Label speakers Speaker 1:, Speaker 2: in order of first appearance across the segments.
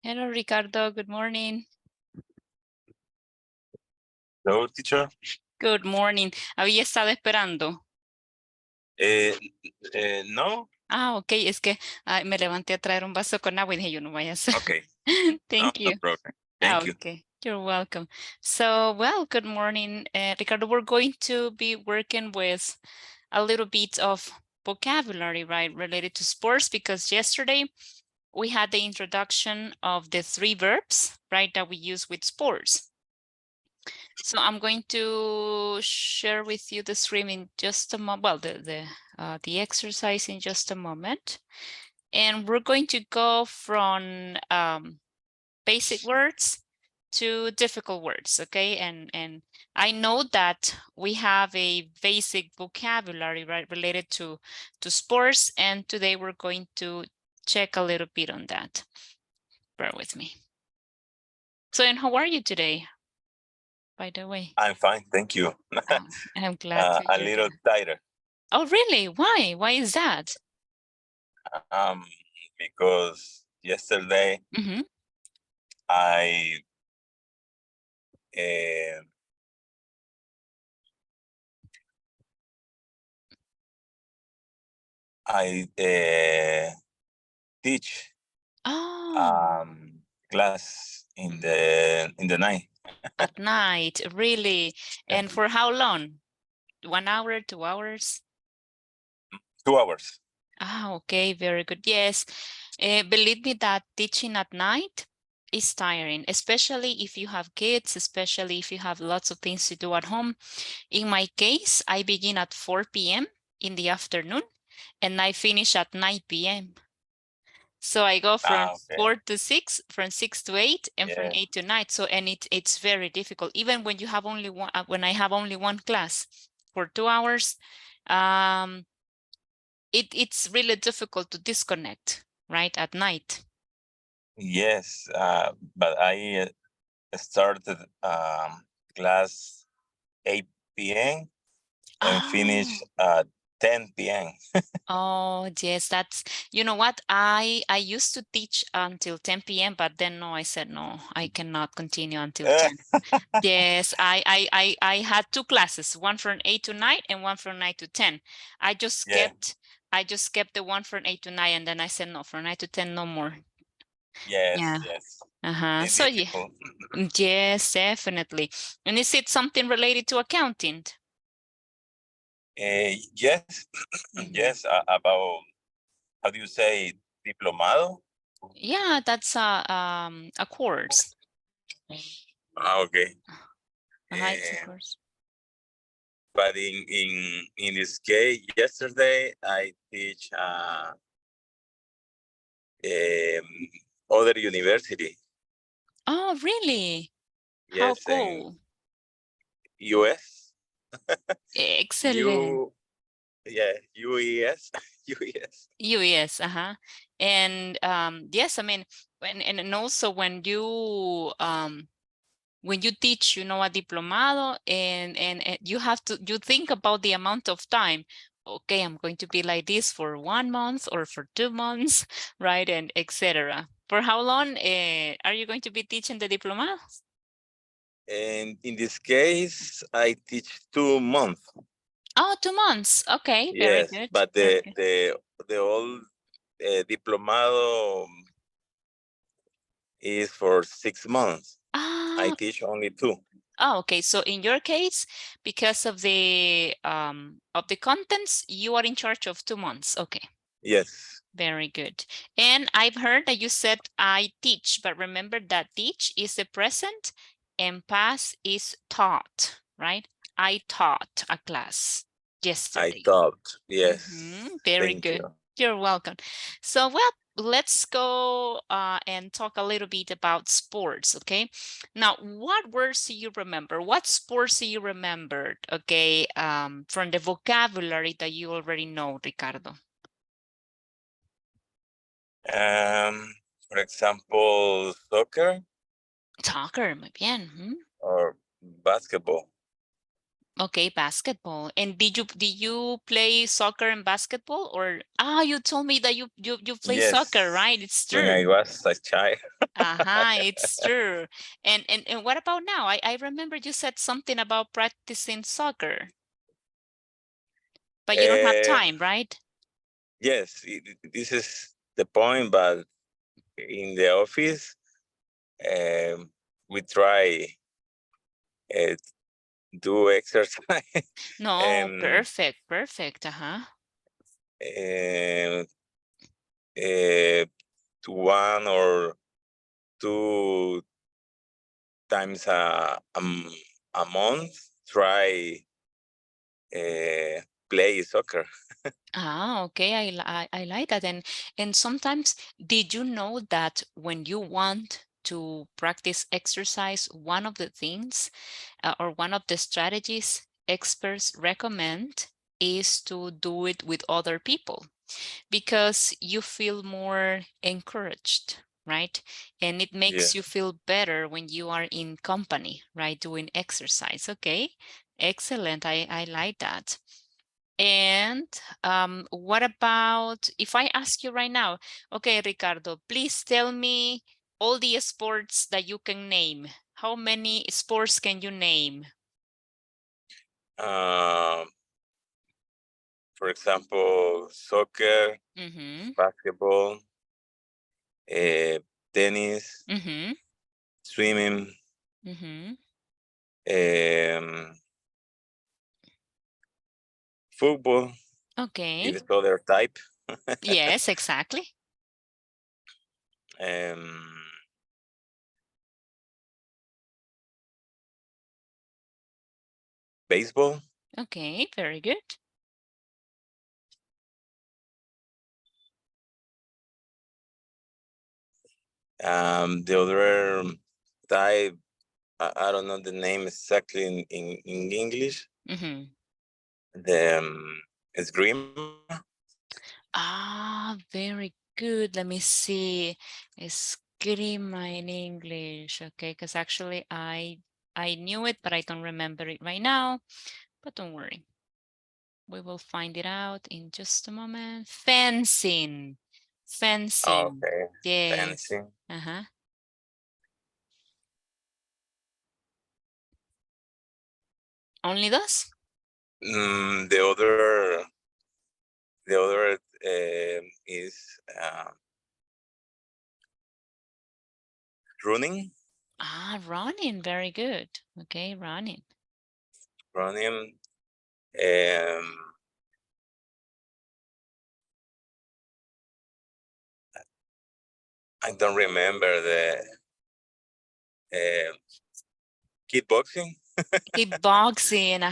Speaker 1: Hello, Ricardo. Good morning.
Speaker 2: Hello, teacher.
Speaker 1: Good morning. Había estado esperando.
Speaker 2: No.
Speaker 1: Ah, ok. Es que me levanté a traer un vaso con agua y dije, yo no voy a hacer.
Speaker 2: Okay.
Speaker 1: Thank
Speaker 2: No
Speaker 1: you.
Speaker 2: problem. Thank you.
Speaker 1: Okay. You're welcome. So, well, good morning, Ricardo. We're going to be working with a little bit of vocabulary, right, related to sports, because yesterday we had the introduction of the 3 verbs, right, that we use with sports. So I'm going to share with you the stream in just a moment. Well, the exercise in just a moment, and we're going to go from basic words to difficult words. Okay, and I know that we have a basic vocabulary, right, related to sports, and today we're going to check a little bit on that. Bear with me. So, and how are you today? By the way,
Speaker 2: I'm fine. Thank you.
Speaker 1: I'm glad to
Speaker 2: A
Speaker 1: hear
Speaker 2: little
Speaker 1: that.
Speaker 2: tighter.
Speaker 1: Oh, really? Why? Why is that?
Speaker 2: Because yesterday
Speaker 1: Mm-hmm.
Speaker 2: I uh, teach
Speaker 1: Oh,
Speaker 2: class in the night.
Speaker 1: at night, really? And for how long? 1 hour, 2 hours?
Speaker 2: 2 hours.
Speaker 1: Ah, okay, very good. Yes, believe me that teaching at night is tiring, especially if you have kids, especially if you have lots of things to do at home. In my case, I begin at 4 p.m. in the afternoon and I finish at 9 p.m. So I go from
Speaker 2: Okay.
Speaker 1: 4 to 6, from 6 to 8, and from
Speaker 2: Yeah.
Speaker 1: 8 to 9. So, and it's very difficult. Even when you have only one, when I have only one class for 2 hours, it's really difficult to disconnect, right, at night.
Speaker 2: Yes. But I started class 8 p.m. and finish
Speaker 1: Oh,
Speaker 2: at 10 p.m.
Speaker 1: oh, yes, that's, you know what? I used to teach until 10 p.m., but then no, I said, no, I cannot continue until 10. Yes, I had 2 classes, one from 8 to 9 and one from 9 to 10. I just
Speaker 2: Yeah.
Speaker 1: kept the one from 8 to 9, and then I said, no, from 9 to 10, no more.
Speaker 2: Yes.
Speaker 1: Yeah.
Speaker 2: Yes.
Speaker 1: Uh-huh.
Speaker 2: It's
Speaker 1: So yeah,
Speaker 2: difficult.
Speaker 1: yes, definitely. And is it something related to accounting?
Speaker 2: Yes.
Speaker 1: Mhm.
Speaker 2: Yes. About, how do you say, diplomado?
Speaker 1: Yeah, that's a course.
Speaker 2: Okay.
Speaker 1: It's a
Speaker 2: Eh,
Speaker 1: course.
Speaker 2: but in this case, yesterday I teach um, other university.
Speaker 1: Oh, really? How
Speaker 2: Yes, in
Speaker 1: cool.
Speaker 2: US.
Speaker 1: Excellent.
Speaker 2: U. Yeah, UES. UES.
Speaker 1: Yes, uh-huh. And yes, I mean, and also when you teach, you know, a diplomado, and you have to, you think about the amount of time. Okay, I'm going to be like this for 1 month or for 2 months, right? And etc. For how long are you going to be teaching the diplomado?
Speaker 2: And in this case, I teach 2 months.
Speaker 1: Oh, 2 months. Okay, very
Speaker 2: Yes,
Speaker 1: good.
Speaker 2: but
Speaker 1: Very good.
Speaker 2: the old diplomado is for 6 months. I
Speaker 1: Ah,
Speaker 2: teach only 2.
Speaker 1: oh, okay. So in your case, because of the contents, you are in charge of 2 months. Okay.
Speaker 2: Yes,
Speaker 1: Very good. And I've heard that you said I teach, but remember that teach is the present and past is taught, right? I taught a class
Speaker 2: I
Speaker 1: yesterday.
Speaker 2: thought. Yes,
Speaker 1: Very
Speaker 2: thank
Speaker 1: good.
Speaker 2: you.
Speaker 1: You're welcome. So, well, let's go and talk a little bit about sports, okay? Now, what words do you remember? What sports do you remember, okay, from the vocabulary that you already know, Ricardo?
Speaker 2: For example, soccer
Speaker 1: Soccer, muy bien.
Speaker 2: or basketball.
Speaker 1: Okay, basketball. And did you play soccer and basketball, or you told me that you play soccer,
Speaker 2: Yes,
Speaker 1: right? It's
Speaker 2: when I
Speaker 1: true.
Speaker 2: was a child.
Speaker 1: It's true. And what about now? I remember you said something about practicing soccer, but you don't have
Speaker 2: Uh,
Speaker 1: time, right?
Speaker 2: yes, this is the point, but in the office, um, we try uh, do exercise
Speaker 1: No,
Speaker 2: and
Speaker 1: perfect, perfect. Uh-huh.
Speaker 2: uh, uh, 1 or 2 times a month try play soccer.
Speaker 1: Okay. I like that. And sometimes, did you know that when you want to practice exercise, one of the things or one of the strategies experts recommend is to do it with other people because you feel more encouraged, right? And it
Speaker 2: Yeah.
Speaker 1: makes you feel better when you are in company, right? Doing exercise. Okay. Excellent. I like that. And what about if I ask you right now, okay, Ricardo, please tell me all the sports that you can name. How many sports can you name?
Speaker 2: Um, for example, soccer,
Speaker 1: Mm-hmm.
Speaker 2: basketball, uh, tennis,
Speaker 1: Mm-hmm.
Speaker 2: swimming,
Speaker 1: Mm-hmm.
Speaker 2: um, football,
Speaker 1: Okay.
Speaker 2: it is other type,
Speaker 1: Yes, exactly.
Speaker 2: um, baseball.
Speaker 1: Okay, very good.
Speaker 2: The other type, I don't know the name exactly in English.
Speaker 1: Mm-hmm.
Speaker 2: The esgrima.
Speaker 1: Very good. Let me see. Esgrima in English. Okay, because actually I knew it, but I don't remember it right now. But don't worry. We will find it out in just a moment. Fencing. Fencing.
Speaker 2: Okay,
Speaker 1: Yes.
Speaker 2: fencing.
Speaker 1: Uh-huh. Only those?
Speaker 2: The other is running.
Speaker 1: Running. Very good. Okay, running.
Speaker 2: Running. Um, I don't remember the uh, kickboxing.
Speaker 1: Kickboxing.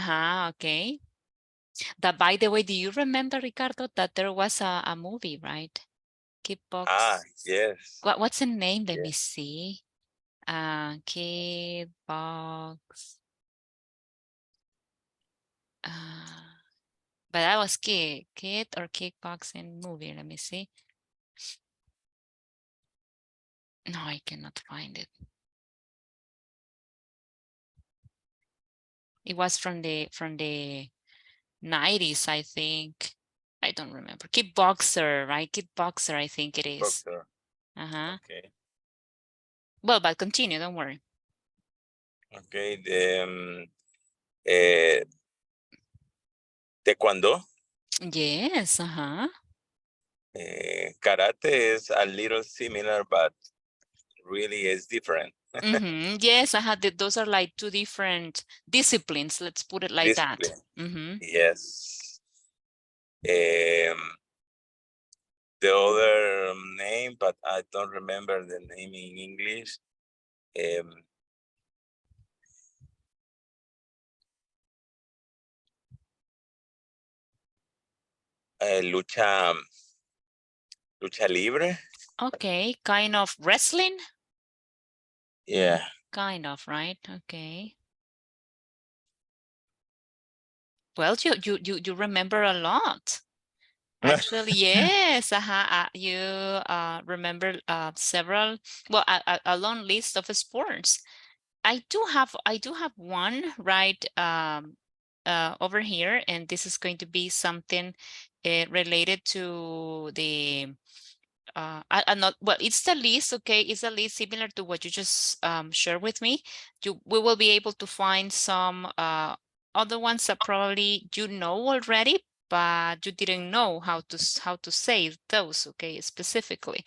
Speaker 1: Okay. That, by the way, do you remember, Ricardo, that there was a movie, right? Kickbox.
Speaker 2: Yes,
Speaker 1: What's the name? Let me
Speaker 2: yes.
Speaker 1: see. Kickbox. Uh, but that was kid or kickboxing movie. Let me see. No, I cannot find it. It was from the 90s, I think. I don't remember. Kickboxer, right? Kickboxer, I think it is.
Speaker 2: Boxer.
Speaker 1: Uh-huh.
Speaker 2: Okay.
Speaker 1: Well, but continue, don't worry.
Speaker 2: Okay. Uh, Taekwondo.
Speaker 1: Yes, uh-huh.
Speaker 2: Karate is a little similar, but really is different.
Speaker 1: Mm-hmm. Yes, those are like two different disciplines. Let's put it like that.
Speaker 2: Discipline.
Speaker 1: Mm-hmm.
Speaker 2: Yes. Um, the other name, but I don't remember the name in English. Um, lucha, lucha libre.
Speaker 1: Okay, kind of wrestling?
Speaker 2: Yeah.
Speaker 1: Kind of, right? Okay. Well, you remember a lot. Actually, yes. You remember several, well, a long list of sports. I do have one, right? over here, and this is going to be something related to the I'm not, well, it's the list, okay? It's a list similar to what you just shared with me. We will be able to find some other ones that probably you know already, but you didn't know how to say those, okay, specifically.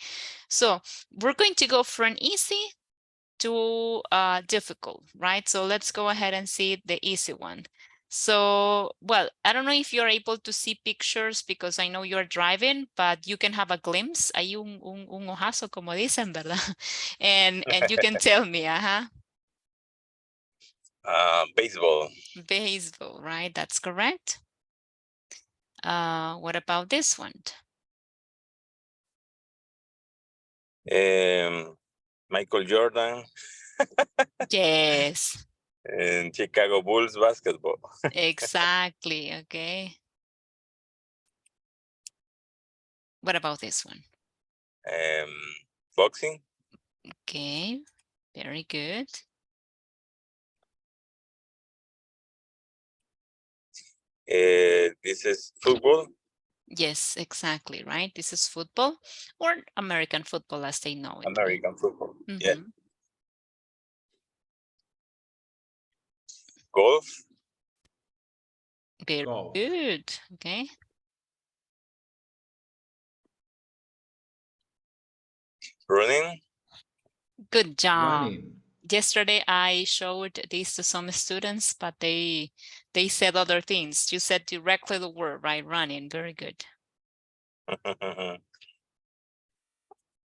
Speaker 1: So we're going to go from easy to difficult, right? So let's go ahead and see the easy one. So, well, I don't know if you're able to see pictures because I know you're driving, but you can have a glimpse. Hay un ojazo, como dicen, ¿verdad? And you can tell me,
Speaker 2: Baseball.
Speaker 1: baseball, right? That's correct. What about this one?
Speaker 2: Michael Jordan
Speaker 1: Yes,
Speaker 2: and Chicago Bulls basketball.
Speaker 1: exactly. Okay. What about this one?
Speaker 2: Um, Boxing.
Speaker 1: Okay, very good.
Speaker 2: This is football.
Speaker 1: Yes, exactly, right? This is football or American football as they know it, right?
Speaker 2: American football. Yeah.
Speaker 1: Mm-hmm.
Speaker 2: Golf.
Speaker 1: Very
Speaker 3: Golf.
Speaker 1: good. Okay.
Speaker 2: Running.
Speaker 1: Good job.
Speaker 3: Running.
Speaker 1: Yesterday I showed this to some students, but they said other things. You said directly the word, right? Running. Very good.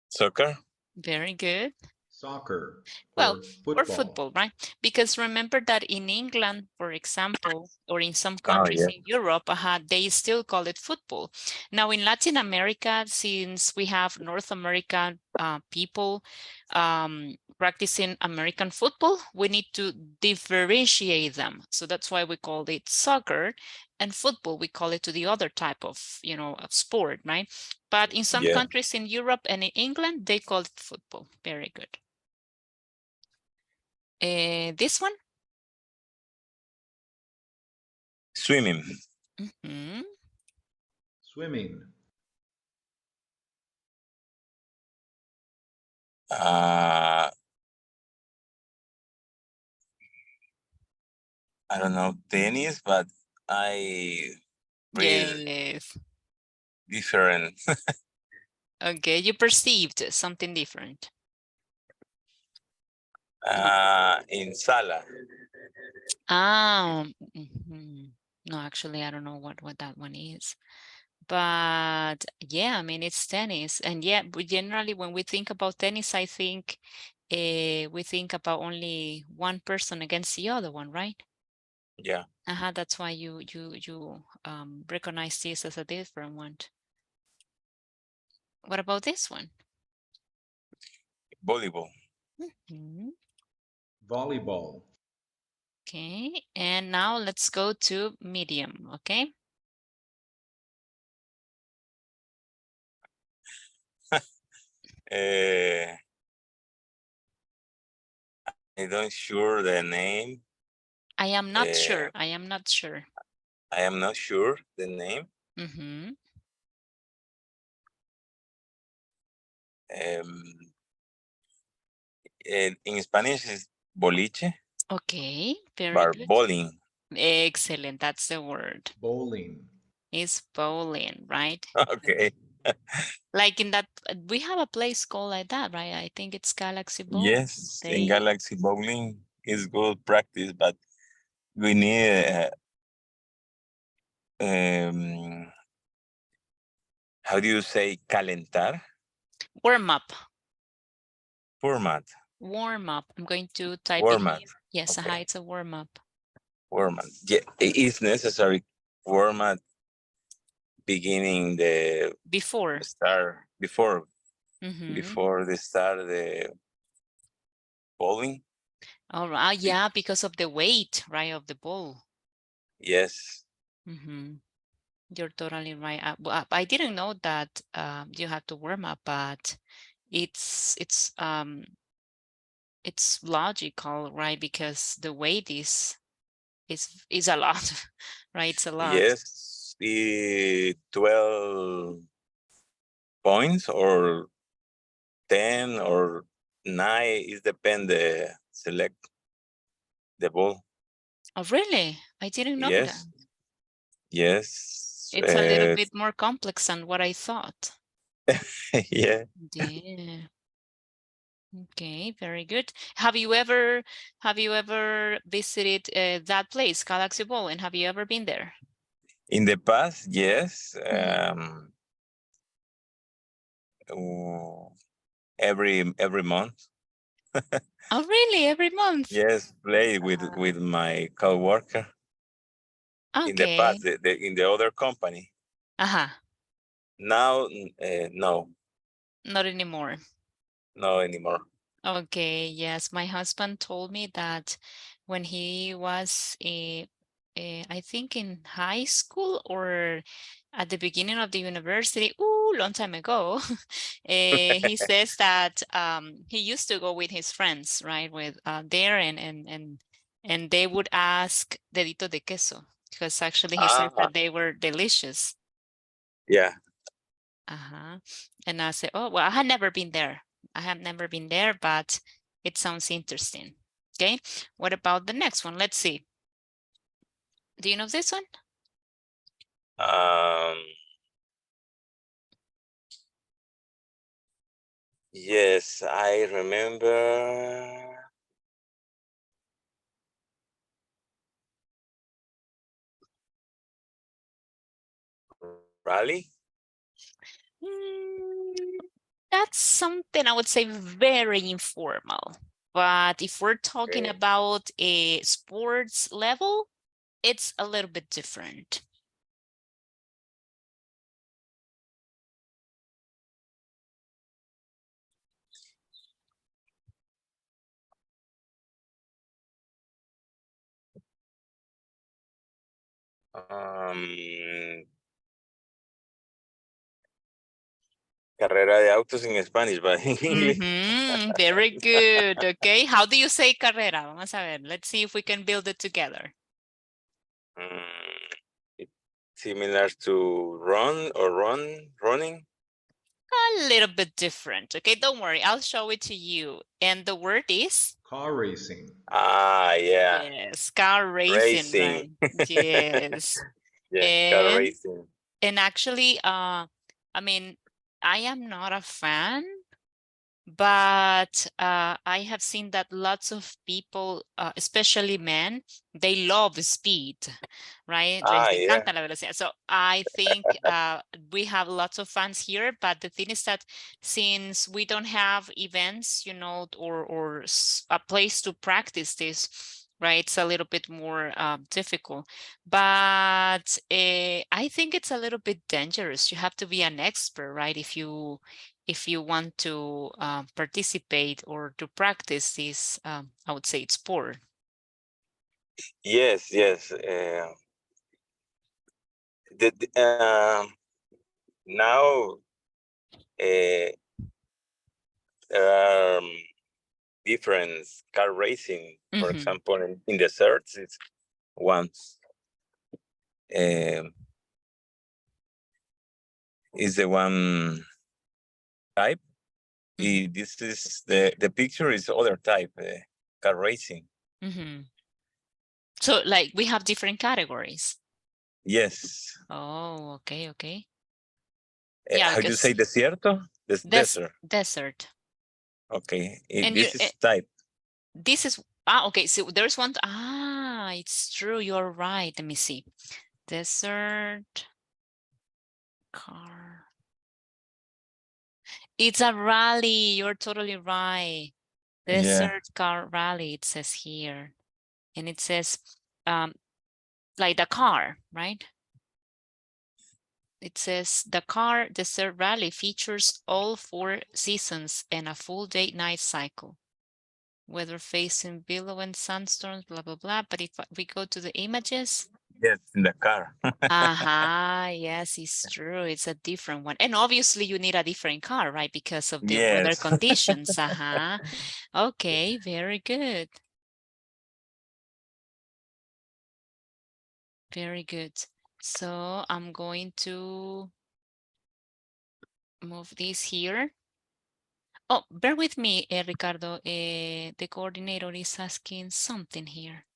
Speaker 2: Soccer.
Speaker 1: Very good.
Speaker 3: Soccer
Speaker 1: Well,
Speaker 3: or
Speaker 1: or
Speaker 3: football.
Speaker 1: football, right? Because remember that in England, for example, or in some
Speaker 2: Oh
Speaker 1: countries
Speaker 2: yeah.
Speaker 1: in Europe, they still call it football. Now in Latin America, since we have North American people practicing American football, we need to differentiate them. So that's why we call it soccer, and football we call it to the other type of, of sport, right? But in some
Speaker 2: Yeah.
Speaker 1: countries in Europe and in England, they call it football. Very good. This one?
Speaker 2: Swimming.
Speaker 1: Mhm.
Speaker 3: Swimming.
Speaker 2: I don't know tennis, but I read
Speaker 1: Yes.
Speaker 2: different.
Speaker 1: Okay, you perceived something different.
Speaker 2: In sala.
Speaker 1: Mhm. No, actually, I don't know what that one is. But yeah, I mean, it's tennis. And yeah, but generally when we think about tennis, I think we think about only one person against the other one, right?
Speaker 2: Yeah.
Speaker 1: That's why you recognize this as a different one. What about this one?
Speaker 2: Volleyball.
Speaker 1: Mhm.
Speaker 3: Volleyball.
Speaker 1: Okay, and now let's go to medium, okay?
Speaker 2: Uh, I don't sure the name.
Speaker 1: I am not
Speaker 2: Uh,
Speaker 1: sure. I am not sure.
Speaker 2: I am not sure the name.
Speaker 1: Mm-hmm.
Speaker 2: Um, in Spanish is boliche,
Speaker 1: Okay, very
Speaker 2: but
Speaker 1: good.
Speaker 2: bowling.
Speaker 1: Excellent. That's the word.
Speaker 3: Bowling.
Speaker 1: It's bowling, right?
Speaker 2: Okay.
Speaker 1: Like in that, we have a place called like that, right? I think it's Galaxy Bowl.
Speaker 2: Yes, in
Speaker 1: They
Speaker 2: Galaxy Bowling is good practice, but we need um, how do you say calentar
Speaker 1: warm up.
Speaker 2: format?
Speaker 1: Warm up. I'm going to type it
Speaker 2: Format.
Speaker 1: here. Yes,
Speaker 2: Okay,
Speaker 1: it's a warm up.
Speaker 2: format. Yeah, it is necessary format beginning the
Speaker 1: Before.
Speaker 2: start before
Speaker 1: Mm-hmm.
Speaker 2: before the start the bowling.
Speaker 1: All right. Yeah, because of the weight, right, of the ball.
Speaker 2: Yes.
Speaker 1: Mm-hmm. You're totally right. I didn't know that you have to warm up, but it's logical, right? Because the weight is is a lot, right? It's a lot.
Speaker 2: Yes, 12 points or 10 or 9 is depend the select the ball.
Speaker 1: Oh, really? I didn't know that.
Speaker 2: Yes, yes.
Speaker 1: It's a little bit more complex than what I thought.
Speaker 2: Yeah.
Speaker 1: Yeah. Okay, very good. Have you ever visited that place, Galaxy Bowl, and have you ever been there?
Speaker 2: In the past, yes. Every month.
Speaker 1: Oh, really? Every month?
Speaker 2: Yes, play with my coworker. In the
Speaker 1: Okay.
Speaker 2: past, in the other company.
Speaker 1: Uh-huh.
Speaker 2: Now, no,
Speaker 1: Not anymore.
Speaker 2: no anymore.
Speaker 1: Okay, yes. My husband told me that when he was I think in high school or at the beginning of the university, long time ago, he says that he used to go with his friends, right, with there and they would ask dedito de queso because actually he says
Speaker 2: Ah,
Speaker 1: that they were delicious.
Speaker 2: yeah.
Speaker 1: Uh-huh. And I said, oh, well, I had never been there. I have never been there, but it sounds interesting. Okay. What about the next one? Let's see. Do you know this one?
Speaker 2: Um, yes, I remember. Rally?
Speaker 1: Mm, that's something I would say very informal. But if we're talking
Speaker 2: Okay.
Speaker 1: about a sports level, it's a little bit different.
Speaker 2: Carrera de autos in Spanish, but in English.
Speaker 1: Very good. Okay. How do you say carrera? Vamos a ver. Let's see if we can build it together.
Speaker 2: It's similar to running.
Speaker 1: A little bit different. Okay, don't worry. I'll show it to you. And the word is?
Speaker 3: Car racing.
Speaker 2: Ah, yeah.
Speaker 1: Yes, car racing,
Speaker 2: Racing.
Speaker 1: right? Yes.
Speaker 2: Yeah, car
Speaker 1: And
Speaker 2: racing.
Speaker 1: and actually, I mean, I am not a fan, but I have seen that lots of people, especially men, they love speed, right? Les
Speaker 2: Ah, yeah.
Speaker 1: encanta la velocidad. So I think we have lots of fans here, but the thing is that since we don't have events, or a place to practice this, right? It's a little bit more difficult. But I think it's a little bit dangerous. You have to be an expert, right? If you want to participate or to practice this, I would say it's sport.
Speaker 2: Yes, yes. Now there are different car racing. For
Speaker 1: Mhm.
Speaker 2: example, in the search, it's one um, is the one type. This is the picture is other type, car racing.
Speaker 1: Mhm. So like we have different categories.
Speaker 2: Yes.
Speaker 1: Oh, okay, okay. Yeah,
Speaker 2: How do you
Speaker 1: because
Speaker 2: say desierto? Desert.
Speaker 1: desert.
Speaker 2: Okay.
Speaker 1: And
Speaker 2: This is type.
Speaker 1: this is okay, so there's one. It's true, you're right. Let me see. Desert car. It's a rally. You're totally right.
Speaker 2: Yeah.
Speaker 1: Desert car rally, it says here. And it says um like the car, right? It says the car desert rally features all 4 seasons and a full day-night cycle. Weather facing billow and sandstorms, blah, blah, blah. But if we go to the images,
Speaker 2: Yes, in the car.
Speaker 1: yes, it's true. It's a different one. And obviously you need a different car, right? Because of the weather
Speaker 2: Yes.
Speaker 1: conditions. Okay, very good. Very good. So I'm going to move this here. Oh, bear with me, Ricardo. The coordinator is asking something here.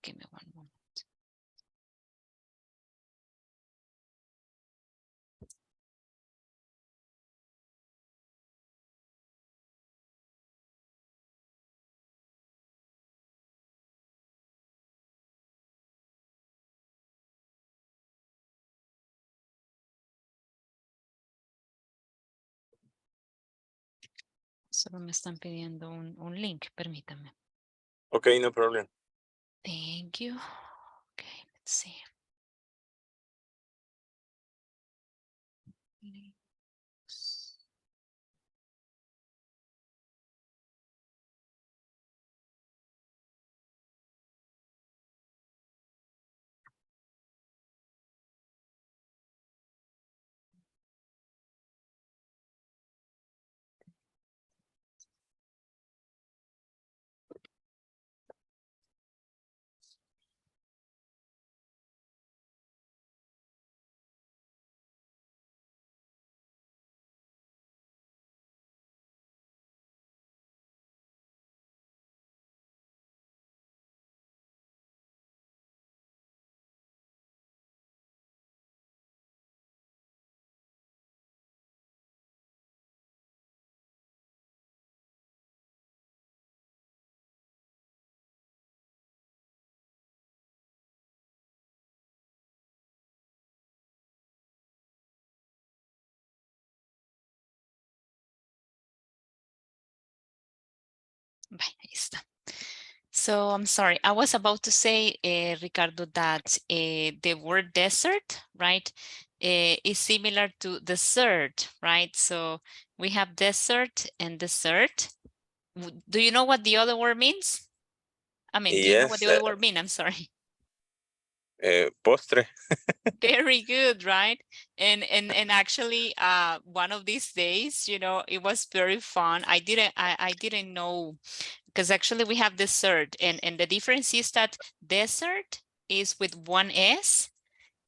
Speaker 1: Give me one moment. Solo me están pidiendo un link, permítame.
Speaker 2: Okay, no problem.
Speaker 1: Thank you. Okay, let's see. Links. Ahí está. So I'm sorry, I was about to say, Ricardo, that the word desert, right, is similar to dessert, right? So we have desert and dessert. Do you know what the other word means? I mean, do you know what
Speaker 2: Yes,
Speaker 1: the other word means? I'm sorry.
Speaker 2: postre.
Speaker 1: Very good, right? And actually, one of these days, you know, it was very fun. I didn't know, because actually we have dessert, and the difference is that dessert is with one S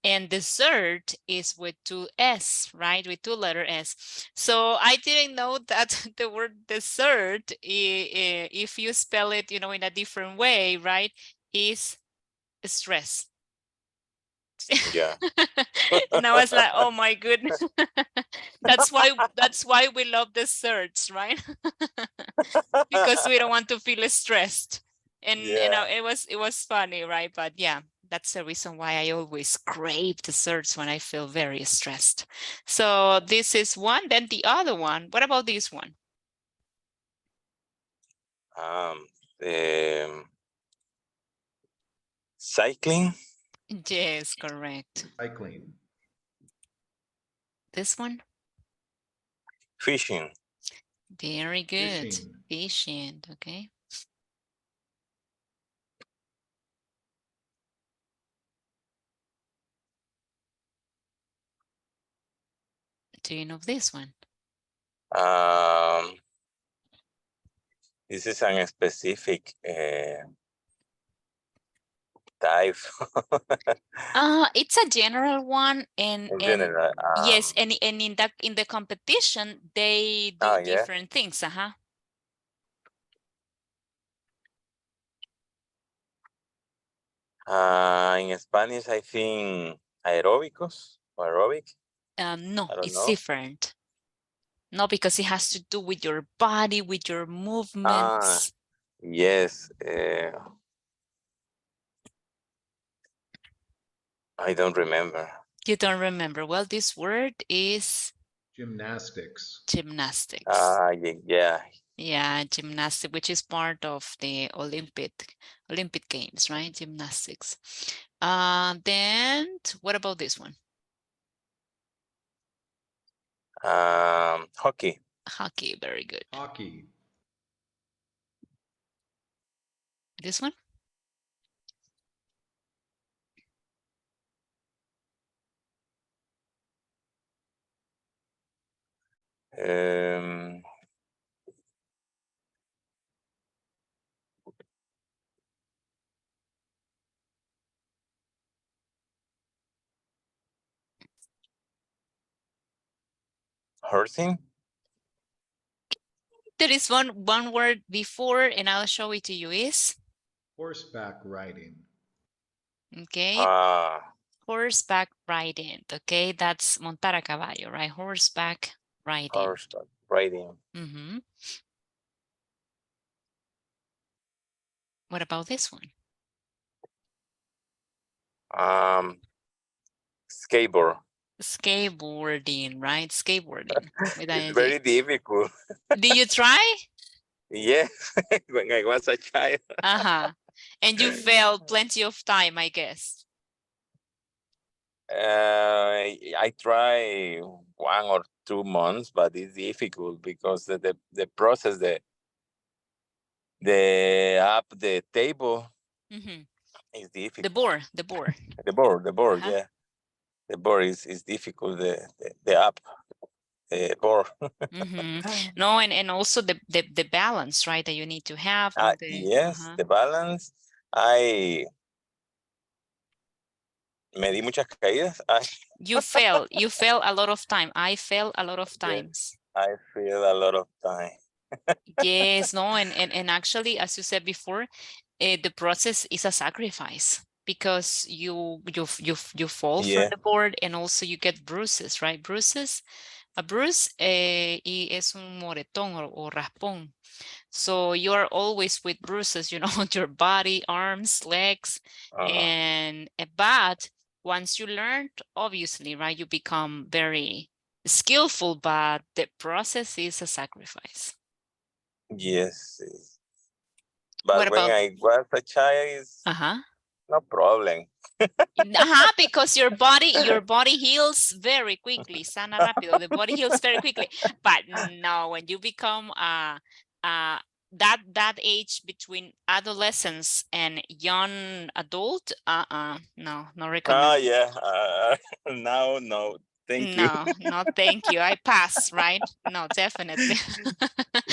Speaker 1: and dessert is with two S, right? With two letter S. So I didn't know that the word dessert, if you spell it, you know, in a different way, right, is stress.
Speaker 2: Yeah.
Speaker 1: And I was like, oh my goodness. That's why we love desserts, right? Because we don't want to feel stressed. And you know,
Speaker 2: Yeah.
Speaker 1: it was funny, right? But yeah, that's the reason why I always crave desserts when I feel very stressed. So this is one. Then the other one. What about this one?
Speaker 2: Um, cycling,
Speaker 1: Yes, correct.
Speaker 3: Cycling.
Speaker 1: This one?
Speaker 2: fishing,
Speaker 1: Very good.
Speaker 3: Fishing.
Speaker 1: Fishing, okay. Do you know this one?
Speaker 2: um, this is an specific type
Speaker 1: It's a general one, and
Speaker 2: in general.
Speaker 1: yes, and in the competition they do
Speaker 2: Oh yeah.
Speaker 1: different things. Uh-huh.
Speaker 2: In Spanish, I think aeróbicos or aerobic.
Speaker 1: No,
Speaker 2: I don't
Speaker 1: it's
Speaker 2: know.
Speaker 1: different. No, because it has to do with your body, with your
Speaker 2: Ah,
Speaker 1: movements.
Speaker 2: yes. I don't remember.
Speaker 1: You don't remember. Well, this word is
Speaker 3: Gymnastics.
Speaker 1: gymnastics.
Speaker 2: Yeah.
Speaker 1: Yeah, gymnastics, which is part of the Olympic Games, right? Gymnastics. Then what about this one?
Speaker 2: Hockey.
Speaker 1: Hockey, very good.
Speaker 3: Hockey.
Speaker 1: This one?
Speaker 2: Um, Horsing.
Speaker 1: There is one word before, and I'll show it to you. Is
Speaker 3: Horseback riding.
Speaker 1: okay.
Speaker 2: Ah,
Speaker 1: Horseback riding. Okay, that's montar a caballo, right? Horseback riding.
Speaker 2: horseback riding.
Speaker 1: Mm-hmm. What about this one?
Speaker 2: Skateboard.
Speaker 1: Skateboarding, right? Skateboarding with
Speaker 2: It's
Speaker 1: ing.
Speaker 2: very difficult.
Speaker 1: Did you try?
Speaker 2: Yeah, when I was a child.
Speaker 1: Uh-huh. And you failed plenty of time, I guess.
Speaker 2: I try 1 or 2 months, but it's difficult because the process, the up the table
Speaker 1: Mm-hmm.
Speaker 2: is
Speaker 1: The
Speaker 2: difficult.
Speaker 1: board, the board.
Speaker 2: The board,
Speaker 1: Uh-huh.
Speaker 2: yeah. The board is difficult. The up the board.
Speaker 1: Mm-hmm. No, and also the balance, right, that you need to have on the
Speaker 2: Yes, the balance. Me di muchas caídas.
Speaker 1: you fell a lot of time. I fell a lot of
Speaker 2: Yes,
Speaker 1: times.
Speaker 2: I feel a lot of time.
Speaker 1: Yes, no, and actually, as you said before, the process is a sacrifice because you fall from
Speaker 2: Yeah.
Speaker 1: the board and also you get bruises, right? Bruises. A bruise y es un moretón o raspón. So you are always with bruises, you know, on your body, arms, legs, and but once you learn, obviously, right, you become very skillful, but the process is a sacrifice.
Speaker 2: Yes. But
Speaker 1: What
Speaker 2: when
Speaker 1: about
Speaker 2: I was a child, it's no problem.
Speaker 1: because your body heals very quickly, sana rápido. The body heals very quickly. But no, when you become that age between adolescence and young adult, no recommend.
Speaker 2: Yeah. Now, no. Thank you.
Speaker 1: No, thank you. I pass, right? No, definitely.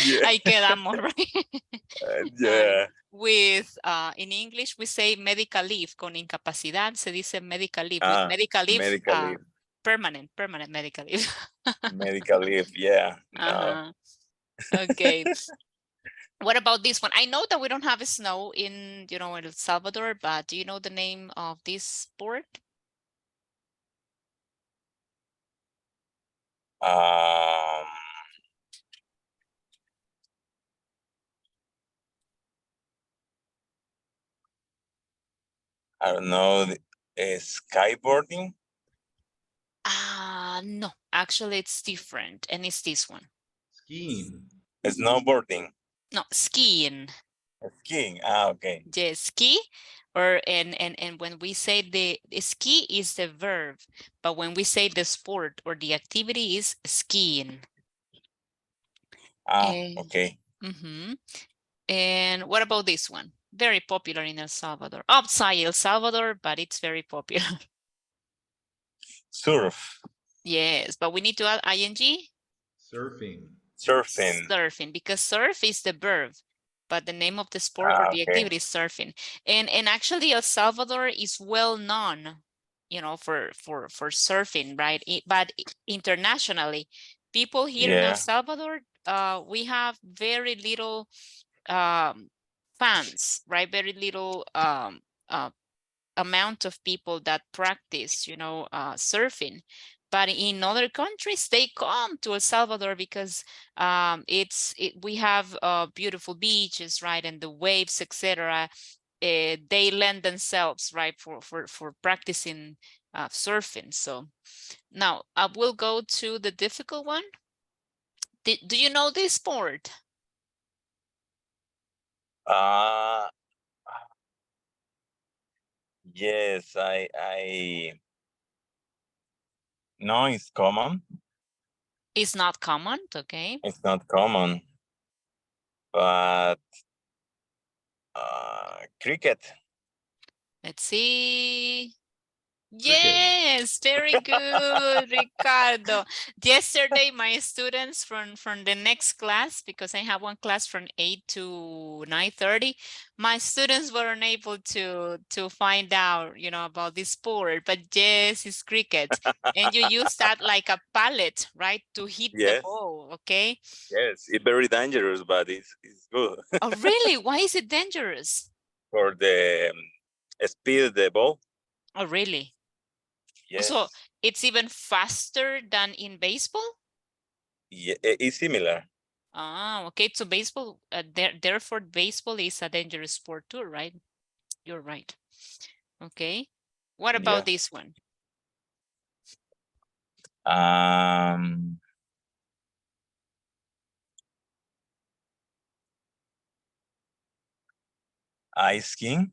Speaker 2: Yeah.
Speaker 1: Ahí quedamos, right?
Speaker 2: Yeah.
Speaker 1: With in English we say medical leave. Con incapacidad se dice medical leave. With medical leave,
Speaker 2: Medical leave.
Speaker 1: permanent medical leave.
Speaker 2: Medical leave. Yeah. No.
Speaker 1: Okay. What about this one? I know that we don't have snow in, El Salvador, but do you know the name of this sport?
Speaker 2: I don't know. Skywarding.
Speaker 1: No, actually it's different, and it's this one.
Speaker 3: Skiing.
Speaker 2: Snowboarding.
Speaker 1: No, skiing.
Speaker 2: Skiing. Okay.
Speaker 1: Yes, ski, or and when we say the ski is the verb, but when we say the sport or the activity is skiing.
Speaker 2: Okay.
Speaker 1: And what about this one? Very popular in El Salvador. Outside El Salvador, but it's very popular.
Speaker 2: Surf.
Speaker 1: Yes, but we need to add ing.
Speaker 3: Surfing.
Speaker 1: Surfing, because surf is the verb, but the name of the sport or the activity is surfing. And actually El Salvador is well known, for surfing, right? But internationally, people here in El Salvador, we have very little fans, right? Very little amount of people that practice, surfing. But in other countries, they come to El Salvador because we have beautiful beaches, right, and the waves, etc. They lend themselves, right, for practicing surfing. So now I will go to the difficult one. Do you know this sport?
Speaker 2: Yes, no, it's common.
Speaker 1: It's not common, okay?
Speaker 2: It's not common, but cricket.
Speaker 1: Let's see. Yes, very good, Ricardo. Yesterday, my students from the next class, because I have one class from 8 to 9:30, my students were unable to find out, about this sport. But yes, it's cricket, and you use that like a pallet, right, to hit the
Speaker 2: Yes,
Speaker 1: ball. Okay.
Speaker 2: yes, it's very dangerous, but it's good
Speaker 1: Oh, really? Why is it dangerous?
Speaker 2: for the speed the ball.
Speaker 1: Oh, really? So
Speaker 2: Yes,
Speaker 1: it's even faster than in baseball?
Speaker 2: yeah, it's similar.
Speaker 1: Ah, okay. So baseball, therefore, baseball is a dangerous sport too, right? You're right. Okay. What about
Speaker 2: Yeah.
Speaker 1: this one?
Speaker 2: Um, Ice skiing.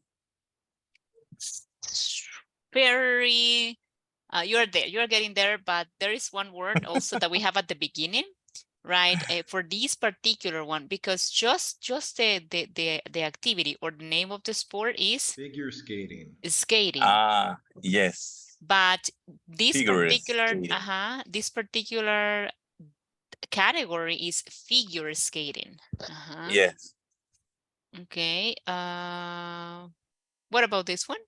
Speaker 1: Very, you're there. You're getting there, but there is one word also that we have at the beginning, right? For this particular one, because just the activity or the name of the sport is
Speaker 3: Figure skating.
Speaker 1: skating.
Speaker 2: Ah, yes.
Speaker 1: But this
Speaker 2: Figure
Speaker 1: particular,
Speaker 2: skating.
Speaker 1: this particular category is figure skating.
Speaker 2: Yes.
Speaker 1: Okay. What about this one?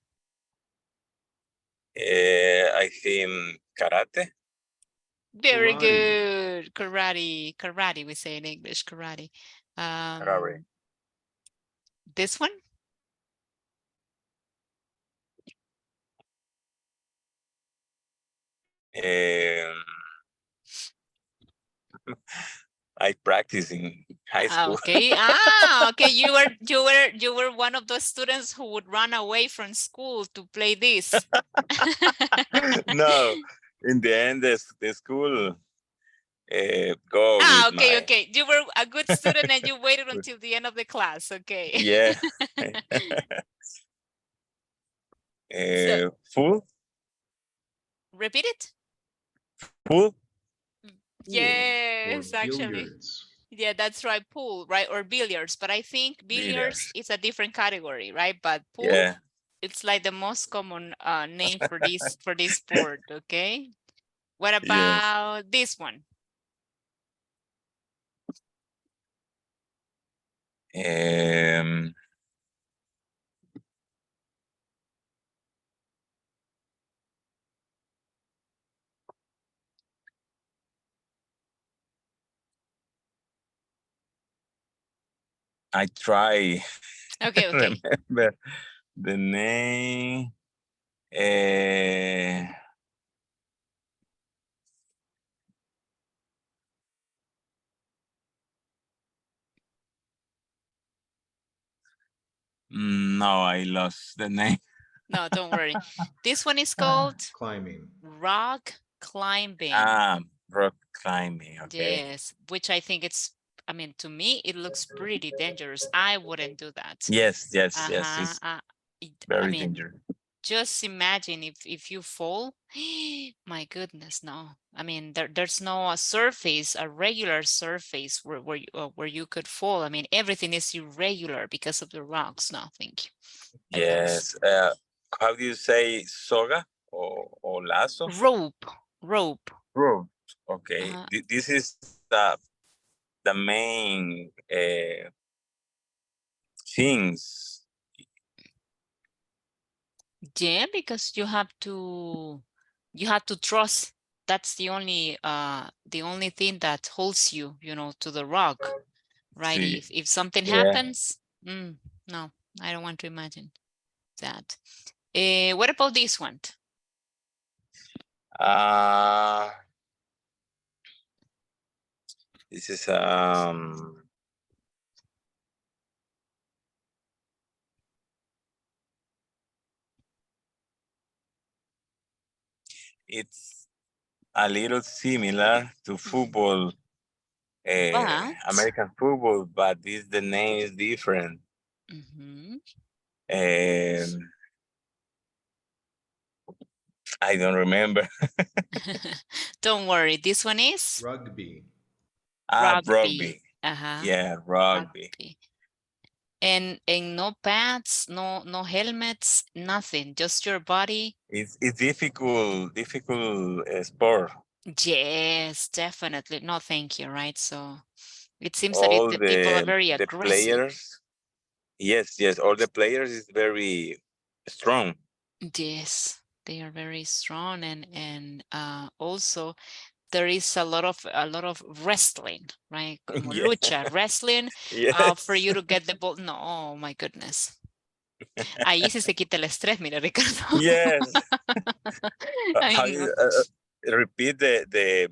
Speaker 2: I think karate.
Speaker 1: Very
Speaker 3: Karate.
Speaker 1: good. Karate. Karate, we say in English, karate.
Speaker 2: Karate.
Speaker 1: This one?
Speaker 2: Um, I practice in high school.
Speaker 1: Okay. Okay. You were one of those students who would run away from school to play this.
Speaker 2: No, in the end, the school go with
Speaker 1: Okay,
Speaker 2: my
Speaker 1: okay. You were a good student and you waited until the end of the class. Okay.
Speaker 2: yeah.
Speaker 1: So
Speaker 2: Full,
Speaker 1: repeat it.
Speaker 2: full.
Speaker 3: Pool or
Speaker 1: Yes, actually.
Speaker 3: billiards.
Speaker 1: Yeah, that's right. Pool, right? Or billiards. But I think billiards
Speaker 2: Billiards.
Speaker 1: is a different category, right? But pool,
Speaker 2: Yeah.
Speaker 1: it's like the most common name for this sport. Okay. What
Speaker 2: Yes.
Speaker 1: about this one?
Speaker 2: Um, I try
Speaker 1: Okay, okay.
Speaker 2: remember the name. No, I lost the name.
Speaker 1: No, don't worry. This one is called
Speaker 3: Climbing.
Speaker 1: rock climbing.
Speaker 2: Rock climbing. Okay.
Speaker 1: Yes, which I think I mean, to me, it looks pretty dangerous. I wouldn't do that.
Speaker 2: Yes, yes, yes.
Speaker 1: Uh-huh.
Speaker 2: It's
Speaker 1: I
Speaker 2: very
Speaker 1: mean,
Speaker 2: dangerous.
Speaker 1: just imagine if you fall. My goodness, no. I mean, there's no surface, a regular surface where you could fall. I mean, everything is irregular because of the rocks. No, thank you. I pass.
Speaker 2: Yes. How do you say soga or lazo?
Speaker 1: Rope, rope.
Speaker 2: Rope. Okay.
Speaker 1: Uh,
Speaker 2: This is the main things.
Speaker 1: yeah, because you have to trust. That's the only thing that holds you, to the rock, right?
Speaker 2: See.
Speaker 1: If something
Speaker 2: Yeah.
Speaker 1: happens, no, I don't want to imagine that. What about this one?
Speaker 2: Uh this is it's a little similar to football,
Speaker 1: But
Speaker 2: American football, but the name is different.
Speaker 1: mhm.
Speaker 2: Um, I don't remember.
Speaker 1: Don't worry, this one is
Speaker 3: Rugby.
Speaker 1: rugby.
Speaker 2: Rugby.
Speaker 1: Uh-huh.
Speaker 2: Yeah, rugby.
Speaker 1: Rugby. And no pads, no helmets, nothing, just your body.
Speaker 2: It's difficult sport.
Speaker 1: Yes, definitely. No, thank you, right? So it seems that
Speaker 2: All
Speaker 1: the people are very
Speaker 2: the
Speaker 1: aggressive.
Speaker 2: players, yes, all the players is very strong.
Speaker 1: Yes, they are very strong, and also there is a lot of wrestling, right? Como
Speaker 2: Yeah.
Speaker 1: lucha, wrestling, for
Speaker 2: Yes.
Speaker 1: you to get the ball. No, oh my goodness. Ahí sí se quita el estrés, mira, Ricardo.
Speaker 2: Yes.
Speaker 1: Ay,
Speaker 2: How
Speaker 1: no.
Speaker 2: you repeat the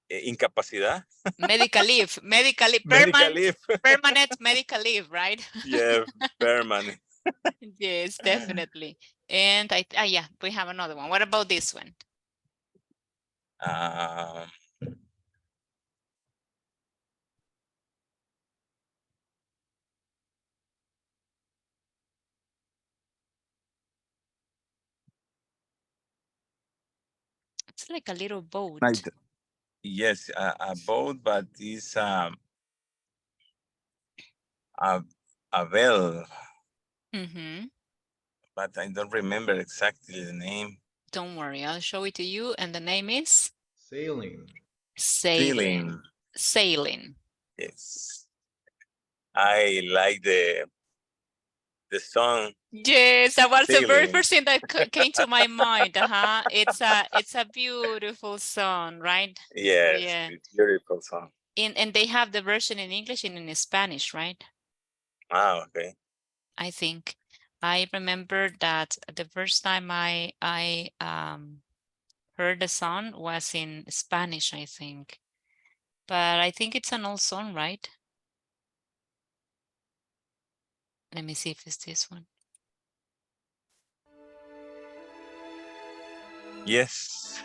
Speaker 2: incapacidad?
Speaker 1: Medical leave,
Speaker 2: Medical leave.
Speaker 1: permanent medical leave, right?
Speaker 2: Yeah, permanent.
Speaker 1: Yes, definitely. And yeah, we have another one. What about this one?
Speaker 2: Um,
Speaker 1: It's like a little boat.
Speaker 2: yes, a boat, but it's a bell,
Speaker 1: Mm-hmm.
Speaker 2: but I don't remember exactly the name.
Speaker 1: Don't worry, I'll show it to you. And the name is
Speaker 3: Sailing.
Speaker 1: Sailing. Sailing.
Speaker 2: Yes, I like the song
Speaker 1: Yes, that was the very
Speaker 2: Sailing.
Speaker 1: first thing that came to my mind. It's a beautiful song, right?
Speaker 2: Yes,
Speaker 1: Yeah.
Speaker 2: it's beautiful song.
Speaker 1: And they have the version in English and in Spanish, right?
Speaker 2: Ah, okay.
Speaker 1: I think I remember that the first time I heard the song was in Spanish, I think. But I think it's an old song, right? Let me see if it's this one.
Speaker 2: Yes.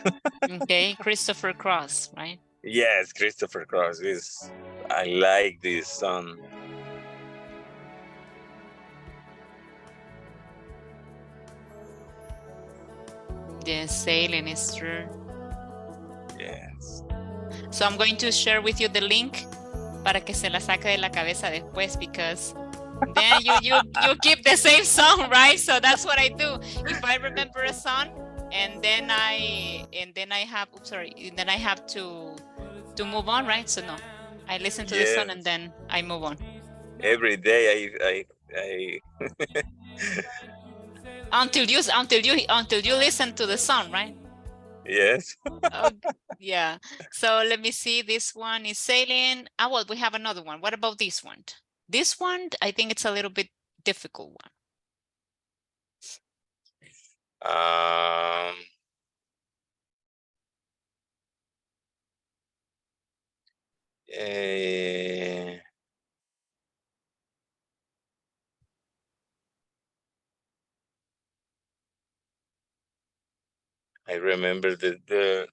Speaker 1: Okay, Christopher Cross, right?
Speaker 2: Yes, Christopher Cross is. I like this song.
Speaker 1: Yes, Sailing is true.
Speaker 2: Yes.
Speaker 1: So I'm going to share with you the link para que se la saque de la cabeza después, because then you keep the same song, right? So that's what I do. If I remember a song and then I have then I have to move on, right? So no, I listen to the song and
Speaker 2: Yes.
Speaker 1: then I move on.
Speaker 2: Every day I
Speaker 1: Until you listen to the song, right?
Speaker 2: yes.
Speaker 1: Oh, yeah. So let me see. This one is Sailing. Ah, well, we have another one. What about this one? This one, I think it's a little bit difficult one.
Speaker 2: Um eh, I remember the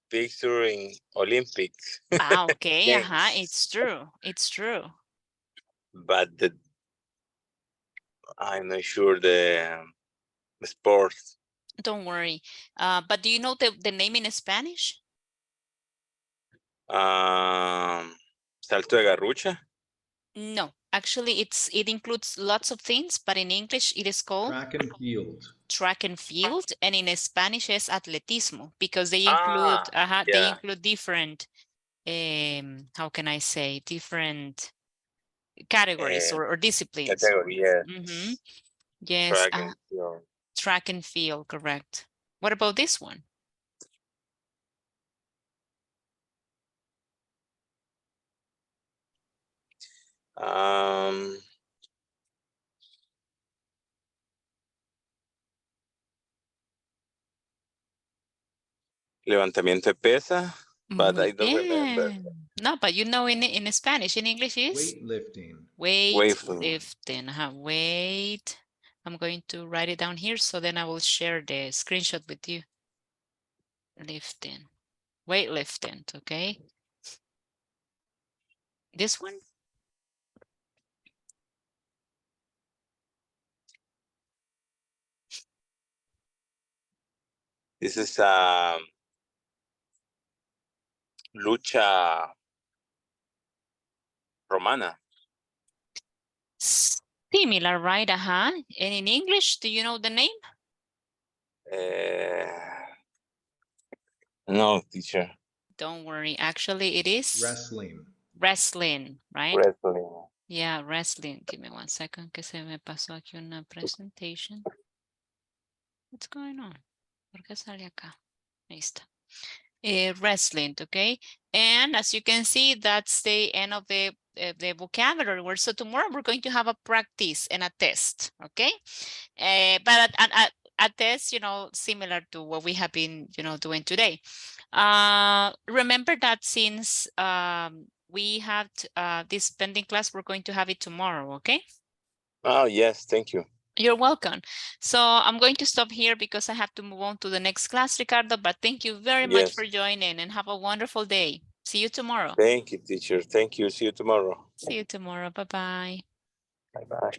Speaker 2: picture in Olympics
Speaker 1: Ah, okay.
Speaker 2: games,
Speaker 1: It's true. It's true.
Speaker 2: but I'm not sure the sport.
Speaker 1: Don't worry. But do you know the name in Spanish?
Speaker 2: Salto de garrucha.
Speaker 1: No, actually, it includes lots of things, but in English it is called
Speaker 3: Track and field.
Speaker 1: track and field, and in Spanish is atletismo, because they include
Speaker 2: Ah,
Speaker 1: they
Speaker 2: yeah.
Speaker 1: include different how can I say, different categories or disciplines.
Speaker 2: Category, yes.
Speaker 1: Mm-hmm. Yes,
Speaker 2: Track and field.
Speaker 1: track and field, correct. What about this one?
Speaker 2: Levantamiento de pesa, but
Speaker 1: Muy
Speaker 2: I don't remember.
Speaker 1: bien. No, but you know in Spanish, in English is
Speaker 3: Weightlifting.
Speaker 2: Weightlifting.
Speaker 1: weightlifting. Wait, I'm going to write it down here so then I will share the screenshot with you. Lifting, weightlifting, okay? This one?
Speaker 2: This is lucha romana.
Speaker 1: Similar, right? And in English, do you know the name?
Speaker 2: No, teacher.
Speaker 1: Don't worry. Actually, it is
Speaker 3: Wrestling.
Speaker 1: wrestling, right?
Speaker 2: Wrestling.
Speaker 1: Yeah, wrestling. Give me 1 second que se me pasó aquí una presentation. What's going on? ¿Por qué sale acá? Ahí está. Wrestling, okay? And as you can see, that's the end of the vocabulary word. So tomorrow we're going to have a practice and a test, okay? But a test, you know, similar to what we have been, you know, doing today. Remember that since we have this pending class, we're going to have it tomorrow, okay?
Speaker 2: Oh, yes, thank you.
Speaker 1: You're welcome. So I'm going to stop here because I have to move on to the next class, Ricardo, but thank you very much for joining and have a wonderful day. See you tomorrow.
Speaker 2: Thank you, teacher. Thank you. See you tomorrow.
Speaker 1: See you tomorrow. Bye-bye.
Speaker 2: Bye-bye.